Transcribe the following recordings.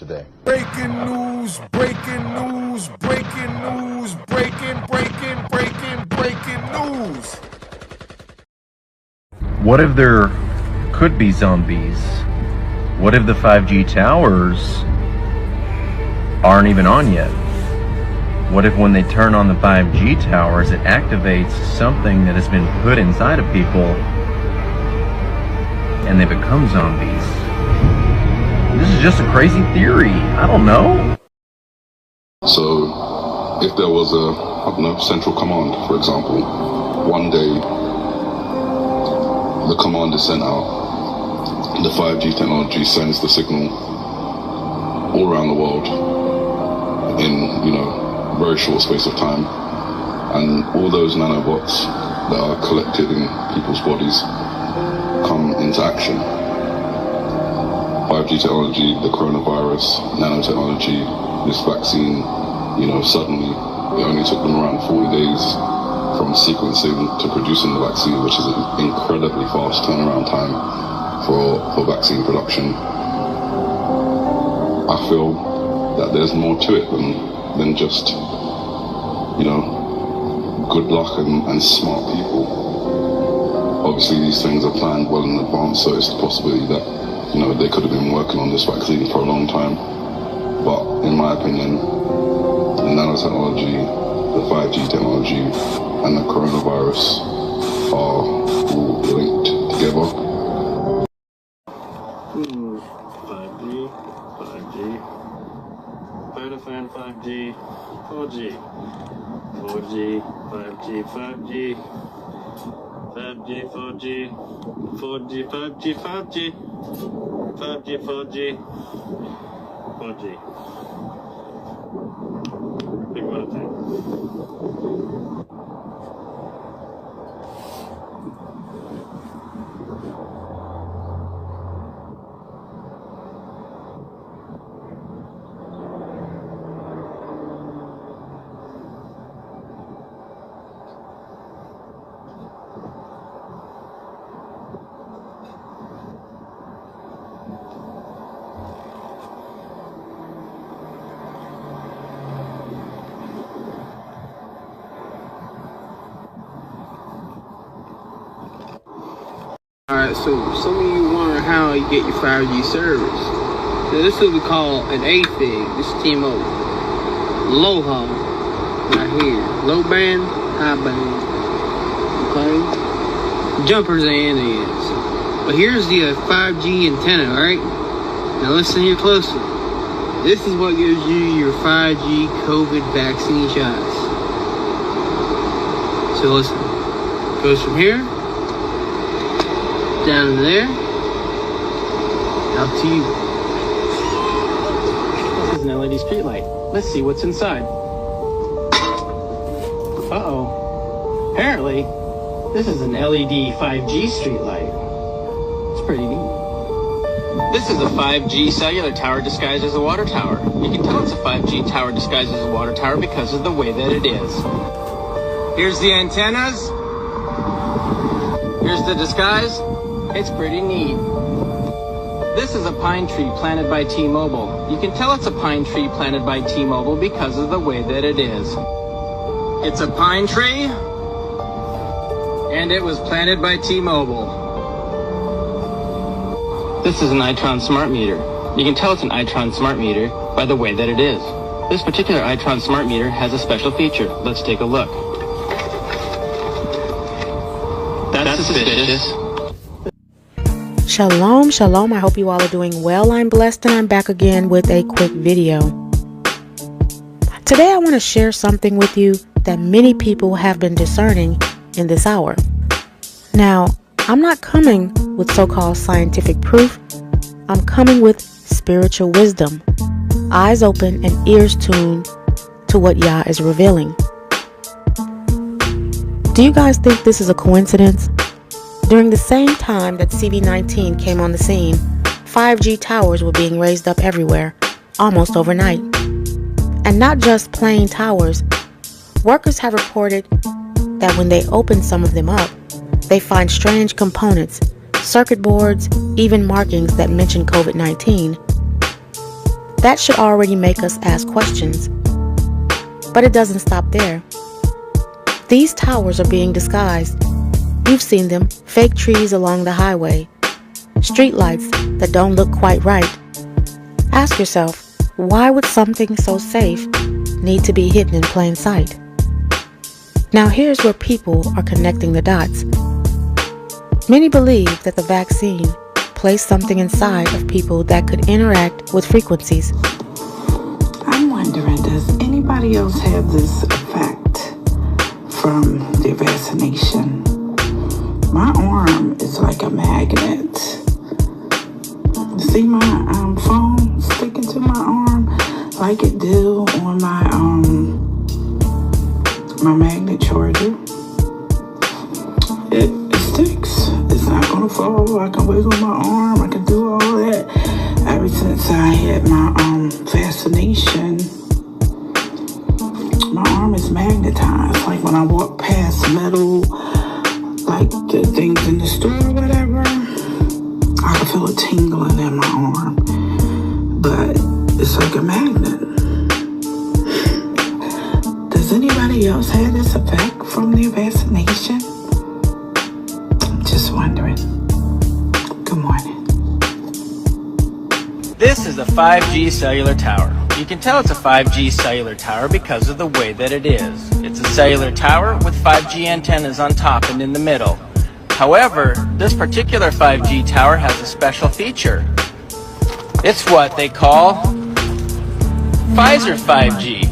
today. Breaking news, breaking news, breaking news, breaking news. What if there could be zombies? What if the 5G towers aren't even on yet? What if when they turn on the 5G towers, it activates something that has been put inside of people and they become zombies? This is just a crazy theory. I don't know. So, if there was a central command, for example, one day the command is sent out, the 5G technology sends the signal all around the world in, very short space of time, and all those nanobots that are collected in people's bodies come into action. 5G technology, the coronavirus, nanotechnology, this vaccine, suddenly it only took them around 40 days from sequencing to producing the vaccine, which is an incredibly fast turnaround time for vaccine production. I feel that there's more to it than just, good luck and smart people. Obviously these things are planned well in advance, so it's the possibility that, they could have been working on this vaccine for a long time. But in my opinion, the nanotechnology, the 5G technology, and the coronavirus are all linked together. 5G, 4G, 4G, 5G, 5G, 5G, 4G, 4G, 5G, 5G, 5G, 4G, 4G. Big one of things. Alright, so some of you wonder how you get your 5G service. Now this is what we call an AFIG. This is T-Mobile. Aloha, right here. Low band, high band. Okay? Jumpers and ends. But here's the 5G antenna, alright? Now listen here closely. This is what gives you your 5G COVID vaccine shots. So listen. It goes from here down in there, out to you. This is an LED street light. Let's see what's inside. Uh-oh. Apparently, this is an LED 5G street light. It's pretty neat. This is a 5G cellular tower disguised as a water tower. You can tell it's a 5G tower disguised as a water tower because of the way that it is. Here's the antennas. Here's the disguise. It's pretty neat. This is a pine tree planted by T-Mobile. You can tell it's a pine tree planted by T-Mobile because of the way that it is. It's a pine tree, and it was planted by T-Mobile. This is an Itron smart meter. You can tell it's an Itron smart meter by the way that it is. This particular Itron smart meter has a special feature. Let's take a look. That's suspicious. Shalom, shalom. I hope you all are doing well. I'm blessed and I'm back again with a quick video. Today I want to share something with you that many people have been discerning in this hour. Now, I'm not coming with so-called scientific proof. I'm coming with spiritual wisdom, eyes open and ears tuned to what Yah is revealing. Do you guys think this is a coincidence? During the same time that CV-19 came on the scene, 5G towers were being raised up everywhere, almost overnight. And not just plain towers. Workers have reported that when they open some of them up, they find strange components, circuit boards, even markings that mention COVID-19. That should already make us ask questions. But it doesn't stop there. These towers are being disguised. You've seen them, fake trees along the highway, streetlights that don't look quite right. Ask yourself, why would something so safe need to be hidden in plain sight? Now here's where people are connecting the dots. Many believe that the vaccine placed something inside of people that could interact with frequencies. I'm wondering, does anybody else have this effect from the vaccination? My arm is like a magnet. See my phone sticking to my arm like it do on my magnet charger. It sticks. It's not gonna fall. I can wiggle my arm. I can do all that. Ever since I had my vaccination, my arm is magnetized. Like when I walk past metal, like the things in the store or whatever, I can feel a tingling in my arm. But it's like a magnet. Does anybody else have this effect from their vaccination? I'm just wondering. Good morning. This is a 5G cellular tower. You can tell it's a 5G cellular tower because of the way that it is. It's a cellular tower with 5G antennas on top and in the middle. However, this particular 5G tower has a special feature. It's what they call Pfizer 5G.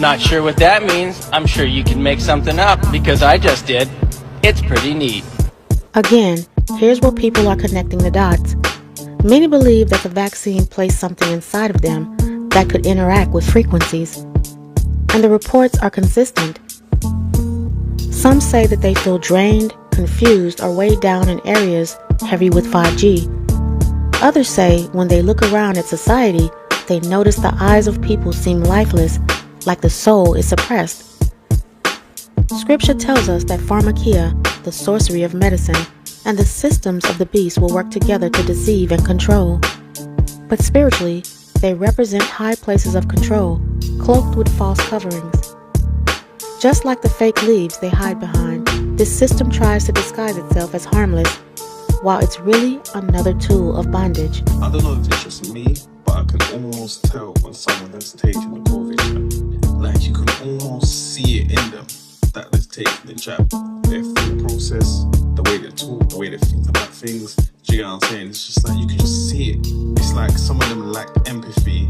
Not sure what that means. I'm sure you can make something up because I just did. It's pretty neat. Again, here's where people are connecting the dots. Many believe that the vaccine placed something inside of them that could interact with frequencies, and the reports are consistent. Some say that they feel drained, confused, or weighed down in areas heavy with 5G. Others say when they look around at society, they notice the eyes of people seem lifeless, like the soul is suppressed. Scripture tells us that pharmakia, the sorcery of medicine, and the systems of the beast will work together to deceive and control. But spiritually, they represent high places of control, cloaked with false coverings. Just like the fake leaves they hide behind, this system tries to disguise itself as harmless, while it's really another tool of bondage. I don't know if it's just me, but I can almost tell when someone has taken the COVID jab. Like you can almost see it in them that they've taken the jab. Their thought process, the way they talk, the way they think about things. Do you get what I'm saying? It's just like you can just see it. It's like some of them lacked empathy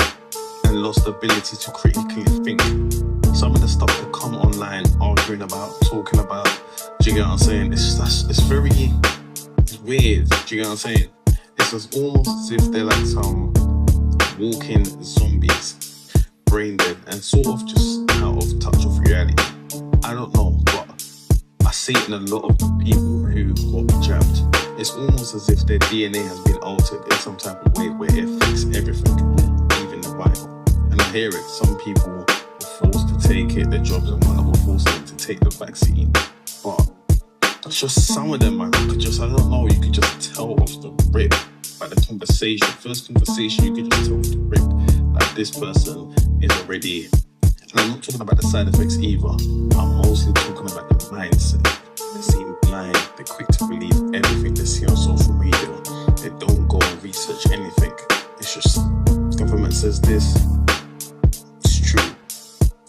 and lost the ability to critically think. Some of the stuff that come online, arguing about, talking about. Do you get what I'm saying? It's very weird. Do you get what I'm saying? It's just almost as if they're like some walking zombies, brain dead, and sort of just out of touch of reality. I don't know, but I see it in a lot of the people who got jabbed. It's almost as if their DNA has been altered in some type of way where it affects everything, even the Bible. And I hear it, some people were forced to take it, their jobs and whatnot were forced them to take the vaccine. But it's just some of them, man, I don't know, you could just tell off the rip, by the conversation, first conversation, you could just tell off the rip, like this person is already, and I'm not talking about the side effects either, I'm mostly talking about the mindset. They seem blind, they're quick to believe everything they see on social media, they don't go and research anything, it's just, government says this, it's true,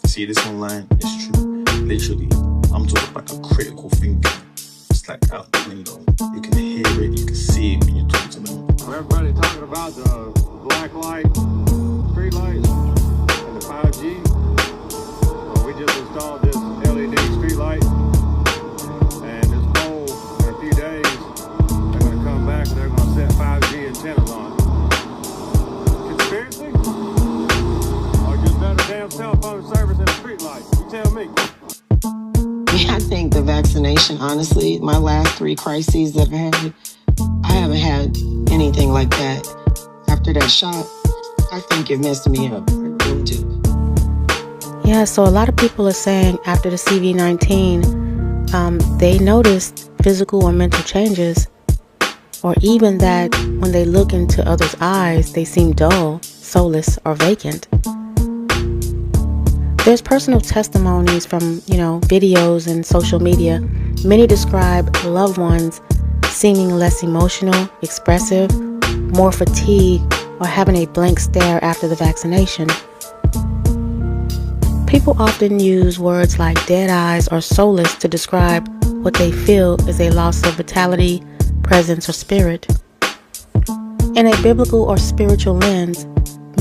see this online, it's true, literally, I'm talking about a critical thinking. It's like out the window. You can hear it, you can see it when you talk to them. Everybody talking about the black light, street lights, and the 5G. Well, we just installed this LED street light, and this pole in a few days, they're going to come back and they're going to set 5G antennas on it. Conspiracy? Or just better damn cell phone service than a street light? You tell me. I think the vaccination, honestly, my last 3 crises that I've had, I haven't had anything like that. After that shot, I think it messed me up. I really do. Yeah, so a lot of people are saying after the CV-19, they noticed physical or mental changes, or even that when they look into others' eyes, they seem dull, soulless or vacant. There's personal testimonies from, videos and social media. Many describe loved ones seeming less emotional, expressive, more fatigued, or having a blank stare after the vaccination. People often use words like dead eyes or soulless to describe what they feel is a loss of vitality, presence, or spirit. In a biblical or spiritual lens,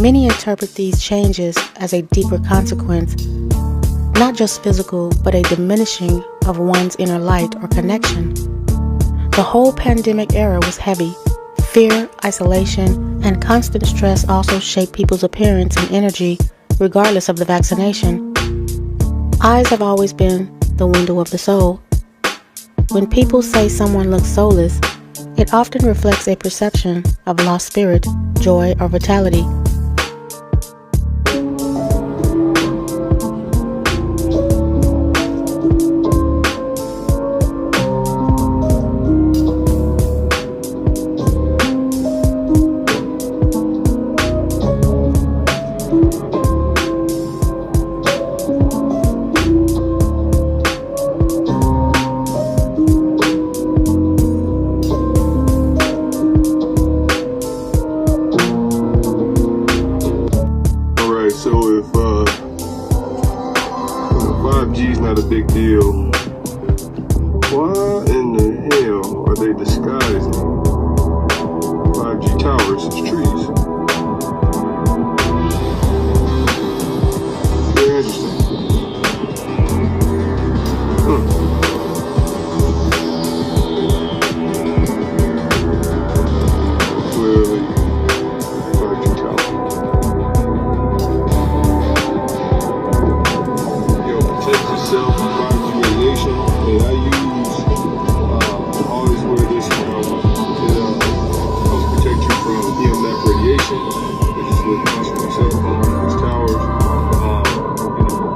many interpret these changes as a deeper consequence, not just physical, but a diminishing of one's inner light or connection. The whole pandemic era was heavy. Fear, isolation, and constant stress also shape people's appearance and energy, regardless of the vaccination. Eyes have always been the window of the soul. When people say someone looks soulless, it often reflects a perception of lost spirit, joy, or vitality. So if 5G is not a big deal, why in the hell are they disguising 5G towers as trees? Very interesting. Clearly, 5G towers. Protect yourself from 5G radiation, and I use always wear this it helps protect you from EMF radiation, which is what you use for yourself on these towers.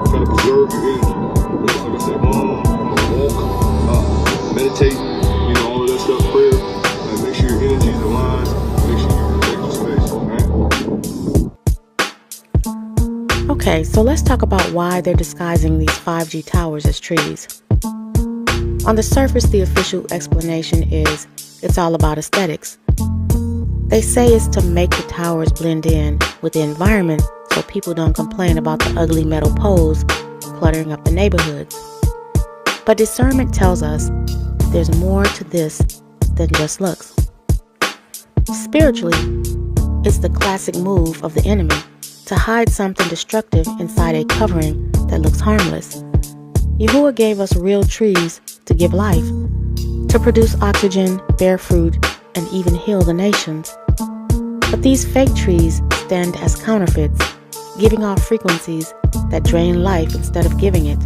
Try to preserve your energy. Like I said, walk, meditate, all of that stuff, prayer. Make sure your energy is aligned, make sure you protect your space, alright? Okay, so let's talk about why they're disguising these 5G towers as trees. On the surface, the official explanation is it's all about aesthetics. They say it's to make the towers blend in with the environment so people don't complain about the ugly metal poles cluttering up the neighborhoods. But discernment tells us there's more to this than just looks. Spiritually, it's the classic move of the enemy to hide something destructive inside a covering that looks harmless. Yahuwah gave us real trees to give life, to produce oxygen, bear fruit, and even heal the nations. But these fake trees stand as counterfeits, giving off frequencies that drain life instead of giving it.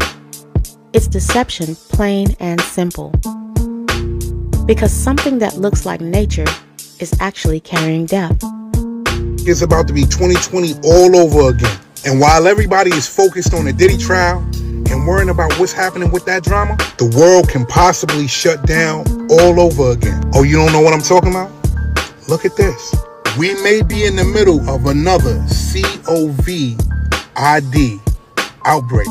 It's deception, plain and simple. Because something that looks like nature is actually carrying death. It's about to be 2020 all over again. And while everybody is focused on the Diddy trial and worrying about what's happening with that drama, the world can possibly shut down all over again. Oh, you don't know what I'm talking about? Look at this. We may be in the middle of another COVID outbreak.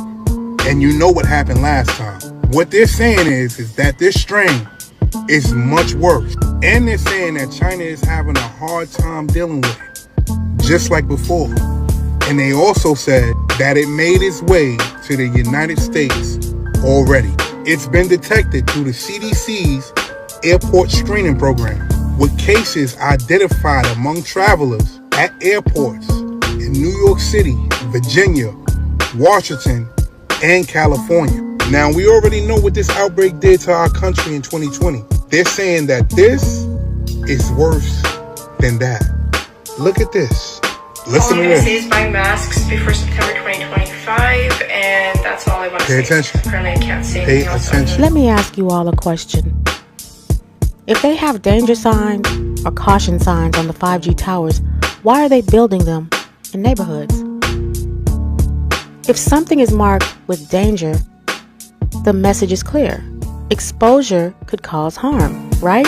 And you know what happened last time. What they're saying is that this strain is much worse. And they're saying that China is having a hard time dealing with it, just like before. And they also said that it made its way to the United States already. It's been detected through the CDC's airport screening program, with cases identified among travelers at airports in New York City, Virginia, Washington, and California. Now, we already know what this outbreak did to our country in 2020. They're saying that this is worse than that. Look at this. Listen to this. All I'm going to say is buy masks before September 2025, and that's all I want to say. Pay attention. Currently, I can't say anything else. Pay attention. Let me ask you all a question. If they have danger signs or caution signs on the 5G towers, why are they building them in neighborhoods? If something is marked with danger, the message is clear. Exposure could cause harm, right?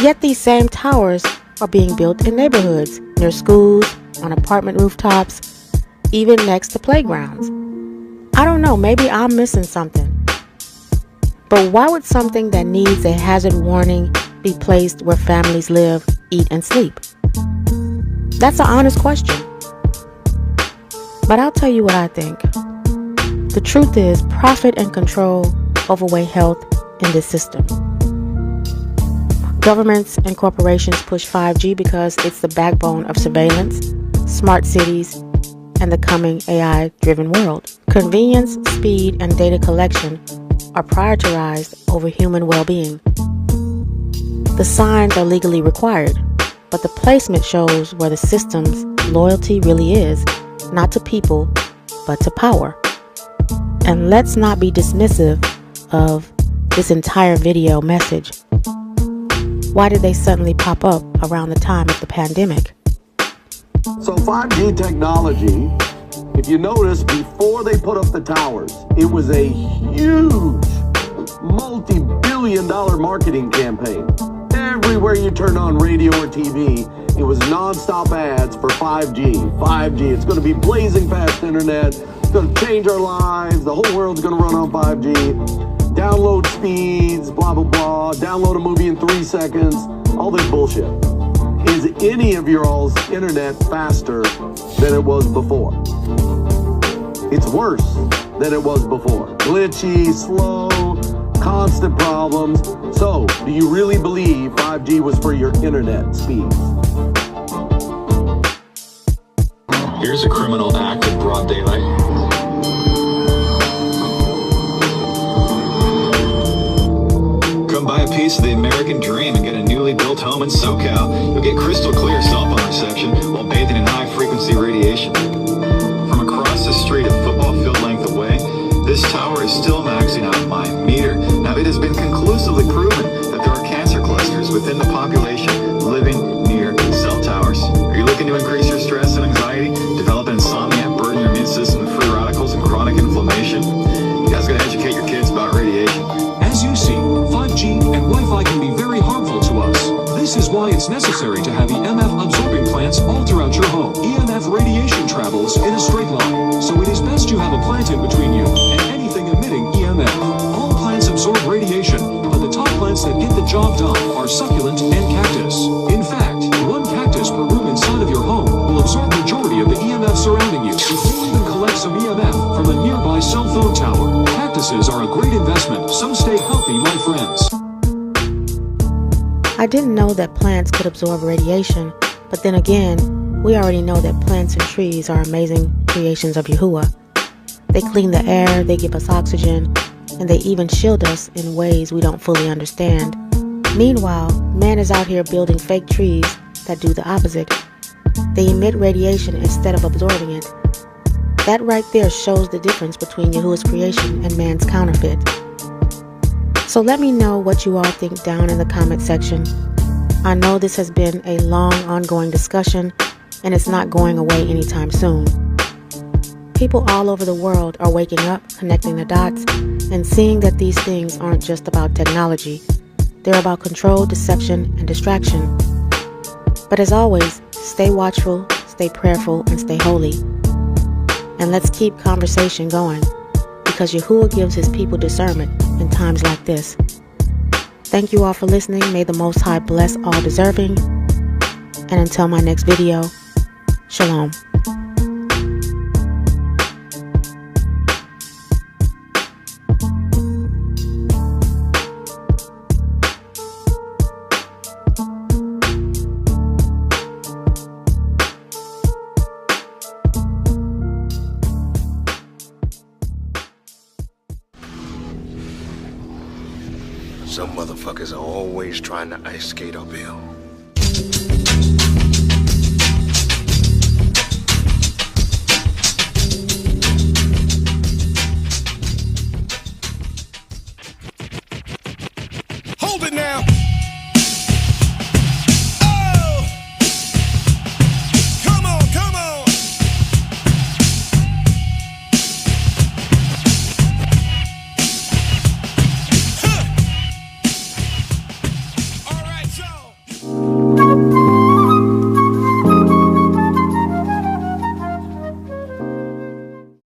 Yet these same towers are being built in neighborhoods, near schools, on apartment rooftops, even next to playgrounds. I don't know, maybe I'm missing something. But why would something that needs a hazard warning be placed where families live, eat, and sleep? That's an honest question. But I'll tell you what I think. The truth is, profit and control overweigh health in this system. Governments and corporations push 5G because it's the backbone of surveillance, smart cities, and the coming AI-driven world. Convenience, speed, and data collection are prioritized over human well-being. The signs are legally required, but the placement shows where the system's loyalty really is, not to people, but to power. And let's not be dismissive of this entire video message. Why did they suddenly pop up around the time of the pandemic? So 5G technology, if you notice, before they put up the towers, it was a huge multi-billion-dollar marketing campaign. Everywhere you turn on radio or TV, it was non-stop ads for 5G. 5G, it's going to be blazing fast internet. It's going to change our lives. The whole world's going to run on 5G. Download speeds, blah, blah, blah. Download a movie in 3 seconds. All this bullshit. Is any of your all's internet faster than it was before? It's worse than it was before. Glitchy, slow, constant problems. So, do you really believe 5G was for your internet speeds? Here's a criminal act in broad daylight. Come buy a piece of the American dream and get a newly built home in SoCal. You'll get crystal clear cell phone reception while bathing in high-frequency radiation. From across the street, a football field length away, this tower is still maxing out my meter. Now, it has been conclusively proven that there are cancer clusters within the population living near cell towers. Are you looking to increase your stress and anxiety, develop insomnia, burden your immune system with free radicals and chronic inflammation? You guys gotta educate your kids about radiation. As you see, 5G and Wi-Fi can be very harmful to us. This is why it's necessary to have EMF absorbing plants all throughout your home. EMF radiation travels in a straight line, so it is best you have a plant in between you and anything emitting EMF. All plants absorb radiation, but the top plants that get the job done are succulent and cactus. In fact, one cactus per room inside of your home will absorb the majority of the EMF surrounding you. It will even collect some EMF from a nearby cell phone tower. Cactuses are a great investment, so stay healthy, my friends. I didn't know that plants could absorb radiation, but then again, we already know that plants and trees are amazing creations of Yahuwah. They clean the air, they give us oxygen, and they even shield us in ways we don't fully understand. Meanwhile, man is out here building fake trees that do the opposite. They emit radiation instead of absorbing it. That right there shows the difference between Yahuwah's creation and man's counterfeit. So let me know what you all think down in the comment section. I know this has been a long, ongoing discussion, and it's not going away anytime soon. People all over the world are waking up, connecting the dots, and seeing that these things aren't just about technology. They're about control, deception, and distraction. But as always, stay watchful, stay prayerful, and stay holy. And let's keep conversation going, because Yahuwah gives his people discernment in times like this. Thank you all for listening. May the Most High bless all deserving. And until my next video, Shalom. Some motherfuckers are always trying to ice skate uphill.